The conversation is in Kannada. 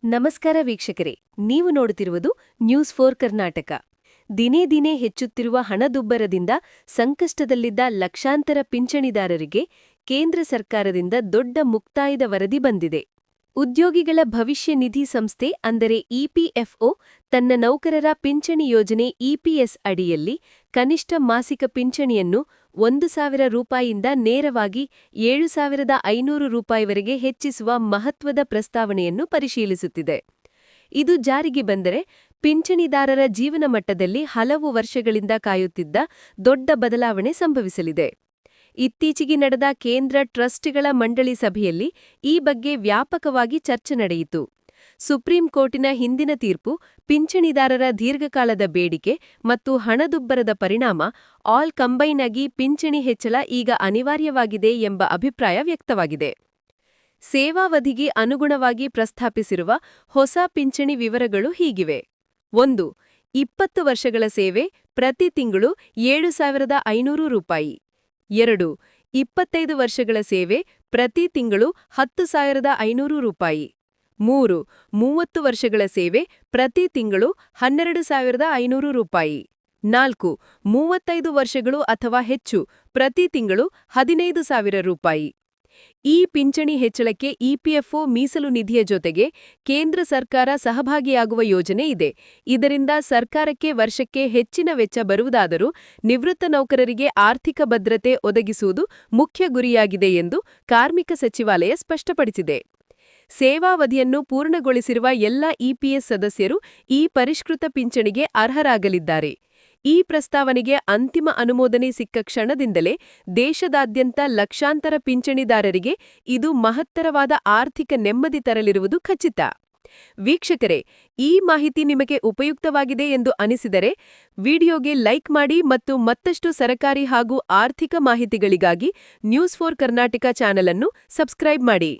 ನಮಸ್ಕಾರ ವೀಕ್ಷಕರೇ, ನೀವು ನೋಡುತ್ತಿರುವುದು ನ್ಯೂಸ್ ಫೋರ್ ಕರ್ನಾಟಕ. ದಿನೇ ದಿನೇ ಹೆಚ್ಚುತ್ತಿರುವ ಹಣದುಬ್ಬರದಿಂದ ಸಂಕಷ್ಟದಲ್ಲಿದ್ದ ಲಕ್ಷಾಂತರ ಪಿಂಚಣಿದಾರರಿಗೆ ಕೇಂದ್ರ ಸರ್ಕಾರದಿಂದ ದೊಡ್ಡ ಮುಕ್ತಾಯದ ವರದಿ ಬಂದಿದೆ. ಉದ್ಯೋಗಿಗಳ ಭವಿಷ್ಯ ನಿಧಿ ಸಂಸ್ಥೆ ಅಂದರೆ ಇಪಿಎಫ್ಒ ತನ್ನ ನೌಕರರ ಪಿಂಚಣಿ ಯೋಜನೆ ಇಪಿಎಸ್ ಅಡಿಯಲ್ಲಿ ಕನಿಷ್ಠ ಮಾಸಿಕ ಪಿಂಚಣಿಯನ್ನು 1,000 ರೂಪಾಯಿಯಿಂದ ನೇರವಾಗಿ 7,500 ರೂಪಾಯಿವರೆಗೆ ಹೆಚ್ಚಿಸುವ ಮಹತ್ವದ ಪ್ರಸ್ತಾವನೆಯನ್ನು ಪರಿಶೀಲಿಸುತ್ತಿದೆ. ಇದು ಜಾರಿಗೆ ಬಂದರೆ ಪಿಂಚಣಿದಾರರ ಜೀವನ ಮಟ್ಟದಲ್ಲಿ ಹಲವು ವರ್ಷಗಳಿಂದ ಕಾಯುತ್ತಿದ್ದ ದೊಡ್ಡ ಬದಲಾವಣೆ ಸಂಭವಿಸಲಿದೆ. ಇತ್ತೀಚೆಗೆ ನಡೆದ ಕೇಂದ್ರ ಟ್ರಸ್ಟಿಗಳ ಮಂಡಳಿ ಸಭೆಯಲ್ಲಿ ಈ ಬಗ್ಗೆ ವ್ಯಾಪಕವಾಗಿ ಚರ್ಚೆ ನಡೆಯಿತು. ಸುಪ್ರೀಂ ಕೋರ್ಟಿನ ಹಿಂದಿನ ತೀರ್ಪು ಪಿಂಚಣಿದಾರರ ದೀರ್ಘಕಾಲದ ಬೇಡಿಕೆ ಮತ್ತು ಹಣದುಬ್ಬರದ ಪರಿಣಾಮ ಆಲ್ ಕಂಬೈನ್ ಆಗಿ ಪಿಂಚಣಿ ಹೆಚ್ಚಳ ಈಗ ಅನಿವಾರ್ಯವಾಗಿದೆ ಎಂಬ ಅಭಿಪ್ರಾಯ ವ್ಯಕ್ತವಾಗಿದೆ. ಸೇವಾವಧಿಗೆ ಅನುಗುಣವಾಗಿ ಪ್ರಸ್ತಾಪಿಸಿರುವ ಹೊಸ ಪಿಂಚಣಿ ವಿವರಗಳು ಹೀಗಿವೆ. 1. 20 ವರ್ಷಗಳ ಸೇವೆ, ಪ್ರತಿ ತಿಂಗಳು 7,500 ರೂಪಾಯಿ. 2. 25 ವರ್ಷಗಳ ಸೇವೆ, ಪ್ರತಿ ತಿಂಗಳು 10,500 ರೂಪಾಯಿ. 3. 30 ವರ್ಷಗಳ ಸೇವೆ, ಪ್ರತಿ ತಿಂಗಳು 12,500 ರೂಪಾಯಿ. 4. 35 ವರ್ಷಗಳು ಅಥವಾ ಹೆಚ್ಚು, ಪ್ರತಿ ತಿಂಗಳು 15,000 ರೂಪಾಯಿ. ಈ ಪಿಂಚಣಿ ಹೆಚ್ಚಳಕ್ಕೆ ಇಪಿಎಫ್ಒ ಮೀಸಲು ನಿಧಿಯ ಜೊತೆಗೆ ಕೇಂದ್ರ ಸರ್ಕಾರ ಸಹಭಾಗಿಯಾಗುವ ಯೋಜನೆ ಇದೆ. ಇದರಿಂದ ಸರ್ಕಾರಕ್ಕೆ ವರ್ಷಕ್ಕೆ ಹೆಚ್ಚಿನ ವೆಚ್ಚ ಬರುವುದಾದರೂ ನಿವೃತ್ತ ನೌಕರರಿಗೆ ಆರ್ಥಿಕ ಭದ್ರತೆ ಒದಗಿಸುವುದು ಮುಖ್ಯ ಗುರಿಯಾಗಿದೆ ಎಂದು ಕಾರ್ಮಿಕ ಸಚಿವಾಲಯ ಸ್ಪಷ್ಟಪಡಿಸಿದೆ. ಸೇವಾವಧಿಯನ್ನು ಪೂರ್ಣಗೊಳಿಸಿರುವ ಎಲ್ಲ ಇಪಿಎಸ್ ಸದಸ್ಯರು ಈ ಪರಿಷ್ಕೃತ ಪಿಂಚಣಿಗೆ ಅರ್ಹರಾಗಲಿದ್ದಾರೆ. ಈ ಪ್ರಸ್ತಾವನೆಗೆ ಅಂತಿಮ ಅನುಮೋದನೆ ಸಿಕ್ಕ ಕ್ಷಣದಿಂದಲೇ ದೇಶದಾದ್ಯಂತ ಲಕ್ಷಾಂತರ ಪಿಂಚಣಿದಾರರಿಗೆ ಇದು ಮಹತ್ತರವಾದ ಆರ್ಥಿಕ ನೆಮ್ಮದಿ ತರಲಿರುವುದು ಖಚಿತ. ವೀಕ್ಷಕರೇ, ಈ ಮಾಹಿತಿ ನಿಮಗೆ ಉಪಯುಕ್ತವಾಗಿದೆ ಎಂದು ಅನಿಸಿದರೆ ವಿಡಿಯೋಗೆ ಲೈಕ್ ಮಾಡಿ ಮತ್ತು ಮತ್ತಷ್ಟು ಸರಕಾರಿ ಹಾಗೂ ಆರ್ಥಿಕ ಮಾಹಿತಿಗಳಿಗಾಗಿ ನ್ಯೂಸ್ ಫೋರ್ ಕರ್ನಾಟಕ ಚಾನೆಲ್ ಅನ್ನು ಸಬ್ಸ್ಕ್ರೈಬ್ ಮಾಡಿ.